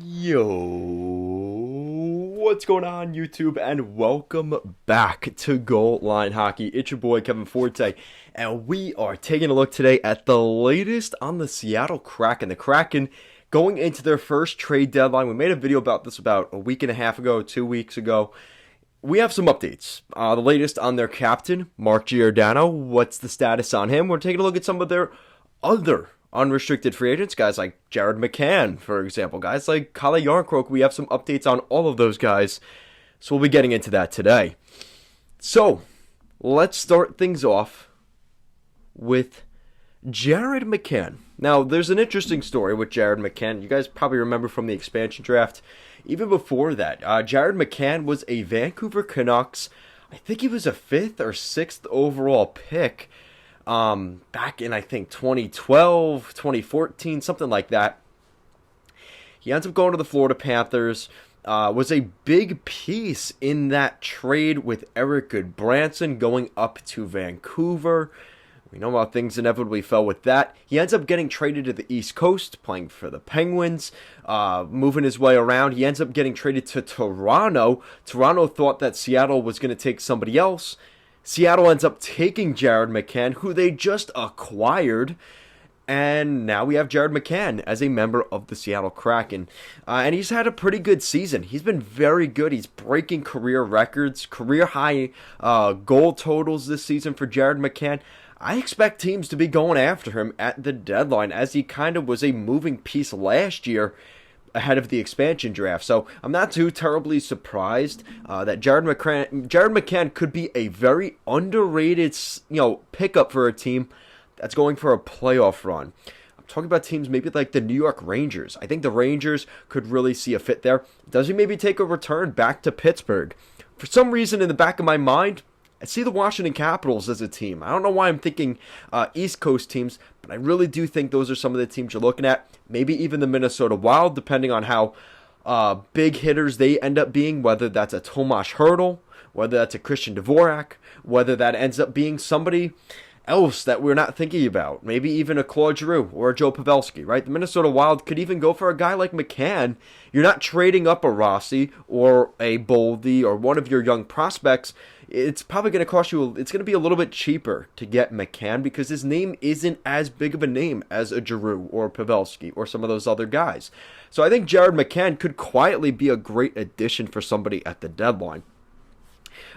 Yo, what's going on, YouTube? And welcome back to Goal Line Hockey. It's your boy Kevin Forte, and we are taking a look today at the latest on the Seattle Kraken. The Kraken going into their first trade deadline. We made a video about this about a week and a half ago, 2 weeks ago. We have some updates. The latest on their captain, Mark Giordano. What's the status on him? We're taking a look at some of their other unrestricted free agents, guys like McCann, for example, guys like Calle Jarnkrok. We have some updates on all of those guys, so we'll be getting into that today. So, let's start things off with McCann. Now, there's an interesting story with McCann. You guys probably remember from the expansion draft. Even before that, McCann was a Vancouver Canucks. I think he was a 5th or 6th overall pick back in, I think, 2012, 2014, something like that. He ends up going to the Florida Panthers, was a big piece in that trade with Erik Goodbranson going up to Vancouver. We know how things inevitably fell with that. He ends up getting traded to the East Coast, playing for the Penguins, moving his way around. He ends up getting traded to Toronto. Toronto thought that Seattle was going to take somebody else. Seattle ends up taking McCann, who they just acquired. And now we have McCann as a member of the Seattle Kraken. And he's had a pretty good season. He's been very good. He's breaking career records, career high goal totals this season for McCann. I expect teams to be going after him at the deadline, as he kind of was a moving piece last year ahead of the expansion draft. So I'm not too terribly surprised that McCann could be a very underrated, pickup for a team that's going for a playoff run. I'm talking about teams maybe like the New York Rangers. I think the Rangers could really see a fit there. Does he maybe take a return back to Pittsburgh? For some reason in the back of my mind, I see the Washington Capitals as a team. I don't know why I'm thinking East Coast teams, but I really do think those are some of the teams you're looking at. Maybe even the Minnesota Wild, depending on how big hitters they end up being, whether that's a Tomas Hertl, whether that's a Christian Dvorak, whether that ends up being somebody else that we're not thinking about. Maybe even a Claude Giroux or a Joe Pavelski, right? The Minnesota Wild could even go for a guy like McCann. You're not trading up a Rossi or a Boldy or one of your young prospects. It's probably going to cost you, it's going to be a little bit cheaper to get McCann because his name isn't as big of a name as a Giroux or Pavelski or some of those other guys. So I think McCann could quietly be a great addition for somebody at the deadline.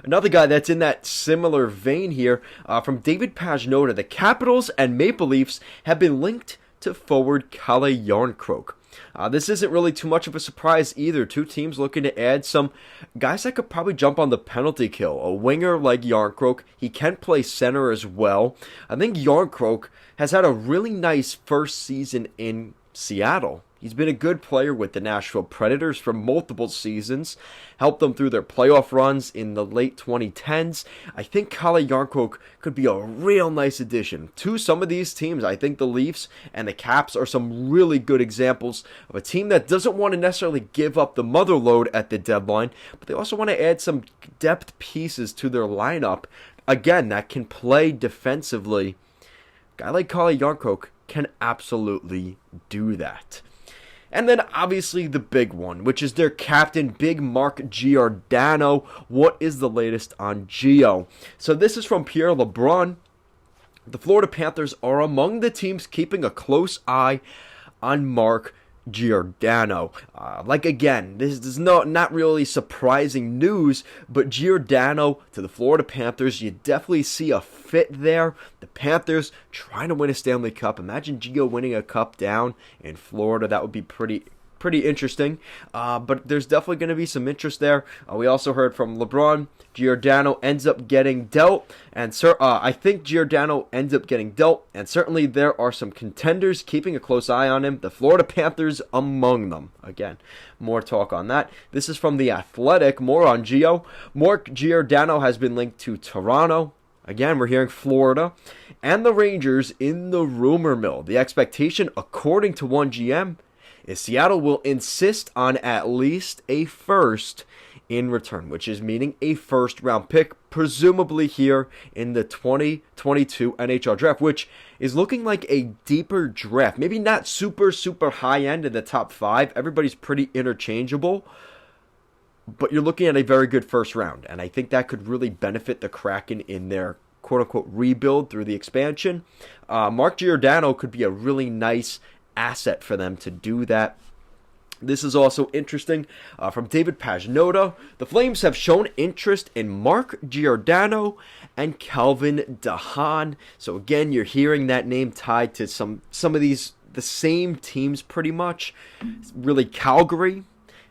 Another guy that's in that similar vein here, from David Pagnotta, the Capitals and Maple Leafs have been linked to forward Calle Jarnkrok. This isn't really too much of a surprise either. Two teams looking to add some guys that could probably jump on the penalty kill. A winger like Jarnkrok, he can play center as well. I think Jarnkrok has had a really nice first season in Seattle. He's been a good player with the Nashville Predators for multiple seasons, helped them through their playoff runs in the late 2010s. I think Calle Jarnkrok could be a real nice addition to some of these teams. I think the Leafs and the Caps are some really good examples of a team that doesn't want to necessarily give up the mother load at the deadline, but they also want to add some depth pieces to their lineup, again, that can play defensively. A guy like Calle Jarnkrok can absolutely do that. And then obviously the big one, which is their captain, Big Mark Giordano. What is the latest on Gio? So this is from Pierre LeBrun. The Florida Panthers are among the teams keeping a close eye on Mark Giordano. Again, this is not really surprising news, but Giordano to the Florida Panthers, you definitely see a fit there. The Panthers trying to win a Stanley Cup. Imagine Gio winning a cup down in Florida. That would be pretty interesting, but there's definitely going to be some interest there. We also heard from LeBron. Giordano ends up getting dealt, and I think Giordano ends up getting dealt, and certainly there are some contenders keeping a close eye on him. The Florida Panthers among them. Again, more talk on that. This is from The Athletic. More on Gio. Mark Giordano has been linked to Toronto. Again, we're hearing Florida and the Rangers in the rumor mill. The expectation, according to one GM, is Seattle will insist on at least a first in return, which is meaning a first-round pick, presumably here in the 2022 NHL draft, which is looking like a deeper draft. Maybe not super high-end in the top 5. Everybody's pretty interchangeable, but you're looking at a very good first round, and I think that could really benefit the Kraken in their quote-unquote rebuild through the expansion. Mark Giordano could be a really nice asset for them to do that. This is also interesting from David Pagnotta. The Flames have shown interest in Mark Giordano and Calvin Dehaan. So again, you're hearing that name tied to some of these, the same teams pretty much. Really Calgary,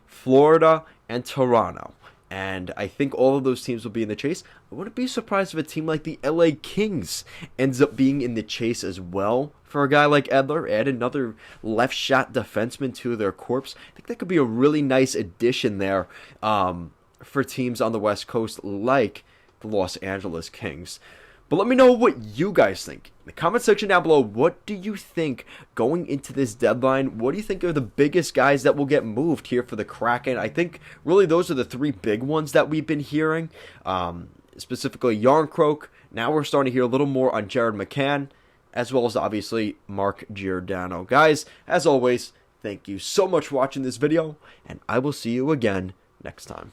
Florida, and Toronto. And I think all of those teams will be in the chase. I wouldn't be surprised if a team like the LA Kings ends up being in the chase as well for a guy like Edler. Add another left shot defenseman to their corps. I think that could be a really nice addition there for teams on the West Coast like the Los Angeles Kings. But let me know what you guys think. In the comment section down below, what do you think going into this deadline? What do you think are the biggest guys that will get moved here for the Kraken? I think really those are the 3 big ones that we've been hearing. Specifically Jarnkrok. Now we're starting to hear a little more on Jared McCann, as well as obviously Mark Giordano. Guys, as always, thank you so much for watching this video, and I will see you again next time.